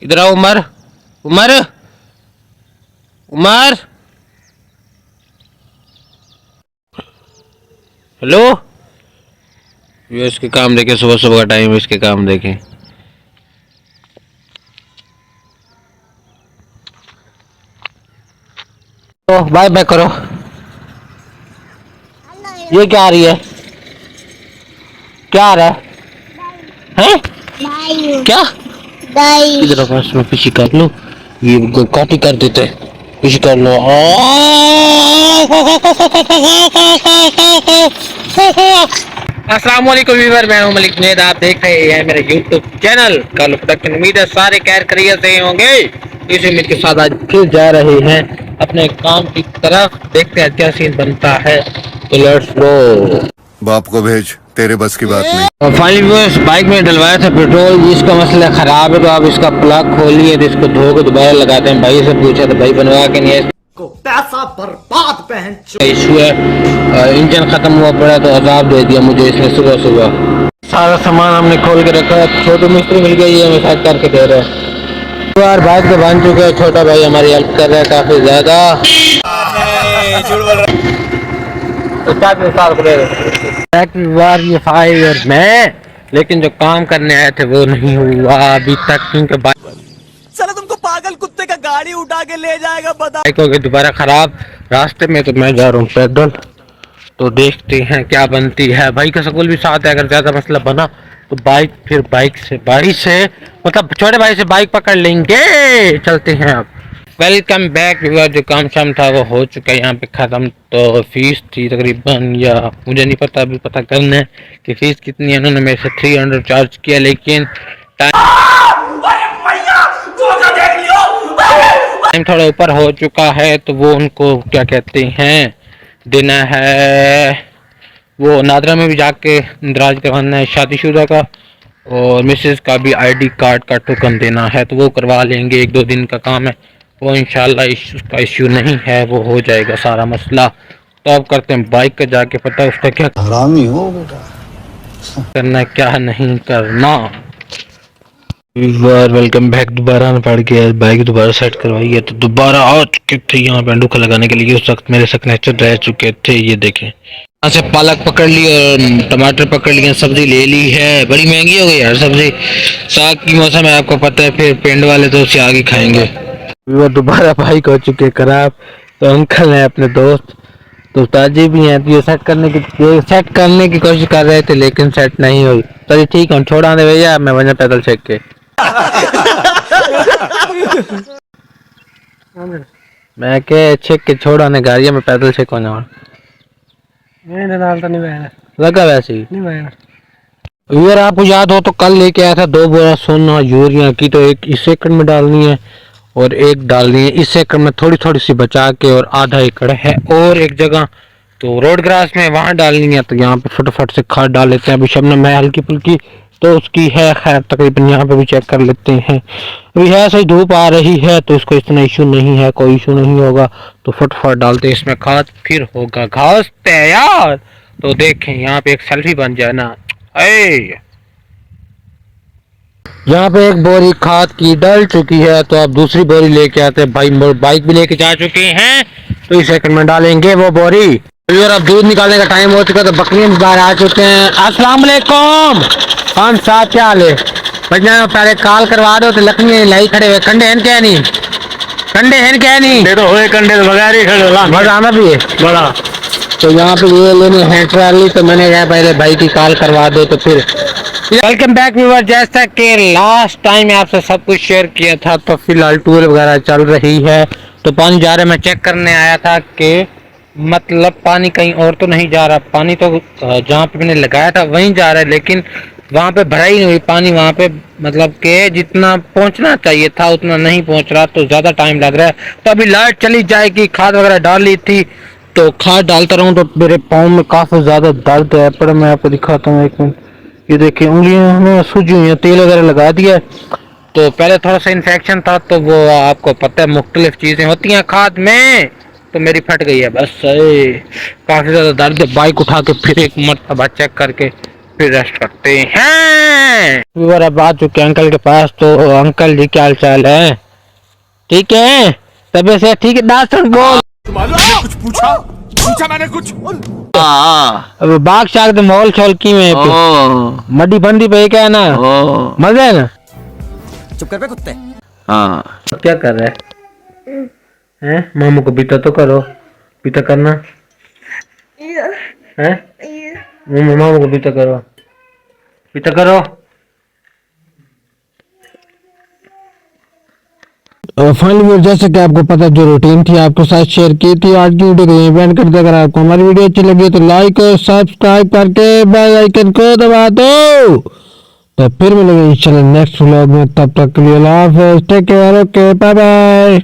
इधर आओ उमर। उमर उमर हेलो। ये इसके काम देखे, सुबह सुबह का टाइम है, इसके काम देखे। तो बाय बाय करो। ये क्या आ रही है? क्या आ रहा है? हैं? क्या इधर बस मैं पीछे कर लूं, ये कॉपी कर देते, पीछे कर लो। अस्सलाम वालेकुम व्यूअर, मैं हूं मलिक जुनैद, आप देख रहे हैं मेरे यूट्यूब चैनल कल प्रोडक्शन। उम्मीद है सारे खैर खैरियत से होंगे। इस उम्मीद के साथ आज फिर जा रहे हैं अपने काम की तरफ, देखते हैं क्या सीन बनता है। तो लेट्स गो। बाप को भेज, तेरे बस की बात नहीं। फाइनली व्यूअर्स, बाइक में डलवाया था पेट्रोल, इसका मसला खराब है, तो आप इसका प्लग खोलिए तो इसको धो के दोबारा लगाते हैं। भाई से पूछा तो भाई बनवा के नहीं है, को पैसा बर्बाद पहन इशू है। इंजन खत्म हुआ पड़ा तो अजाब दे दिया मुझे इसने सुबह सुबह। सारा सामान हमने खोल के रखा है, छोटे मिस्त्री मिल गई है, हमें सेट करके दे रहे हैं। यार बाइक तो बन चुके हैं, छोटा भाई हमारी हेल्प कर रहा है काफी ज्यादा। ये 5 ईयर में, लेकिन जो काम करने आए थे वो नहीं हुआ अभी तक, क्योंकि साला तुमको पागल कुत्ते का गाड़ी उठा के ले जाएगा, बता। बाइक हो गई दोबारा खराब रास्ते में, तो मैं जा रहा हूँ पैदल। तो देखते हैं क्या बनती है। भाई का स्कूल भी साथ है, अगर ज्यादा मसला बना तो बाइक से मतलब छोटे भाई से बाइक पकड़ लेंगे। चलते हैं अब। Welcome back. जो काम शाम था वो हो चुका है यहाँ पे खत्म। तो फीस थी तकरीबन, या मुझे नहीं पता, अभी पता करना है कि फीस कितनी है। उन्होंने मेरे से 300 चार्ज किया, लेकिन टाइम थोड़ा ऊपर हो चुका है, तो वो उनको क्या कहते हैं देना है। वो नादरा में भी जाके इंदराज करवाना है शादीशुदा का, और मिसेस का भी आईडी कार्ड का टोकन देना है, तो वो करवा लेंगे। 1-2 दिन का काम है वो, इंशाल्लाह उसका इश्यू नहीं है, वो हो जाएगा सारा मसला। तो अब करते हैं बाइक का जाके पता उसका क्या हरामी हो बेटा, करना क्या नहीं करना। Welcome back. दोबारा में पड़ गया, बाइक दोबारा सेट करवाई है, तो दोबारा आ चुके थे यहाँ पे अंडूखा लगाने के लिए। उस वक्त मेरे सिग्नेचर रह चुके थे, ये देखें। यहाँ से पालक पकड़ ली और टमाटर पकड़ लिए, सब्जी ले ली है। बड़ी महंगी हो गई यार सब्जी, साग की मौसम है आपको पता है, फिर पिंड वाले तो उससे आगे खाएंगे। दोबारा बाइक हो चुके खराब, तो अंकल है अपने दोस्त, तो ताजी भी हैं, तो ये सेट करने की कोशिश कर रहे थे, लेकिन सेट नहीं हुई। चलिए ठीक है, छोड़ा दे भैया, मैं वजह पैदल चेक के मैं के छेक के छोड़ा ने गाड़िया में पैदल छेक होने वाला लगा वैसे ही नहीं। यार आपको याद हो तो कल लेके आया था 2 बोरा सोना यूरिया की, तो एक इस एकड़ में डालनी है और एक डालनी है इस एकड़ में थोड़ी थोड़ी सी बचा के, और आधा एकड़ है और एक जगह तो रोड ग्रास में वहां डालनी है। तो यहाँ पे फटाफट से खाद डाल लेते हैं। अभी शबनम है हल्की फुल्की तो उसकी है, खैर तकरीबन यहाँ पे भी चेक कर लेते हैं। अभी है सही, धूप आ रही है तो इसको इतना इशू नहीं है, कोई इशू नहीं होगा। तो फटाफट डालते हैं इसमें खाद, फिर होगा घास तैयार। तो देखें यहाँ पे एक सेल्फी बन जाए ना। यहाँ पे एक बोरी खाद की डल चुकी है, तो अब दूसरी बोरी लेके आते हैं। भाई बाइक भी लेके जा चुके हैं, तो इस सेकंड में डालेंगे वो बोरी। तो अब दूध निकालने का टाइम हो चुका, तो बकरियां भी बाहर आ चुके हैं। अस्सलाम वालेकुम खान साहब, क्या हाल है? भैया पहले कॉल करवा दो, तो लकड़ी लाई खड़े हुए। कंडे हैं क्या नहीं? कंडे हैं क्या नहीं? दे दो कंडे बगैर ही खड़े, मजा भी है बड़ा। तो यहाँ पे ये लेने हैं ट्राली, तो मैंने कहा पहले भाई की कॉल करवा दो। तो फिर वेलकम बैक व्यूअर। जैसा कि लास्ट टाइम आपसे सब कुछ शेयर किया था, तो फिलहाल टूर वगैरह चल रही है। तो पानी जा रहा है, मैं चेक करने आया था कि मतलब पानी कहीं और तो नहीं जा रहा। पानी तो जहाँ पे मैंने लगाया था वहीं जा रहा है, लेकिन वहाँ पे भरा ही नहीं हुई पानी। वहाँ पे मतलब कि जितना पहुँचना चाहिए था उतना नहीं पहुँच रहा, तो ज़्यादा टाइम लग रहा है। तो अभी लाइट चली जाएगी। खाद वगैरह डाल ली थी, तो खाद डालता रहूँ तो मेरे पाँव में काफ़ी ज़्यादा दर्द है। पर मैं आपको दिखाता हूँ, एक मिनट। ये देखिए उंगलियां में सूजी हुई हैं, तेल वगैरह लगा दिया। तो पहले थोड़ा सा इन्फेक्शन था, तो वो आपको पता है मुख्तलिफ चीज़ें होती हैं खाद में, तो मेरी फट गई है बस। काफ़ी ज़्यादा दर्द है। बाइक उठा के फिर एक मरतबा चेक करके फिर रेस्ट करते हैं। व्यूअर अब आ चुके हैं अंकल के पास। तो अंकल जी क्या हाल चाल है? ठीक है, तबीयत से ठीक है? दासन बोल। कुछ पूछा पूछा मैंने कुछ अब बाग शाग मॉल शॉल की में मड्डी बंदी पे क्या है ना, मजा है ना? चुप कर बे कुत्ते। हाँ क्या कर रहा है? हैं? मामू को पीता तो करो, पीता करना है। मामू को पीता करो, पीता करो। फाइनली जैसे कि आपको पता जो रूटीन थी आपके साथ शेयर की थी, आज की वीडियो को यहीं एंड करते। अगर आपको हमारी वीडियो अच्छी लगी तो लाइक और सब्सक्राइब करके बेल आइकन को दबा दो। तो फिर मिलेंगे इंशाल्लाह नेक्स्ट व्लॉग में, तब तक के लिए अल्लाह हाफिज़, take care, okay bye bye.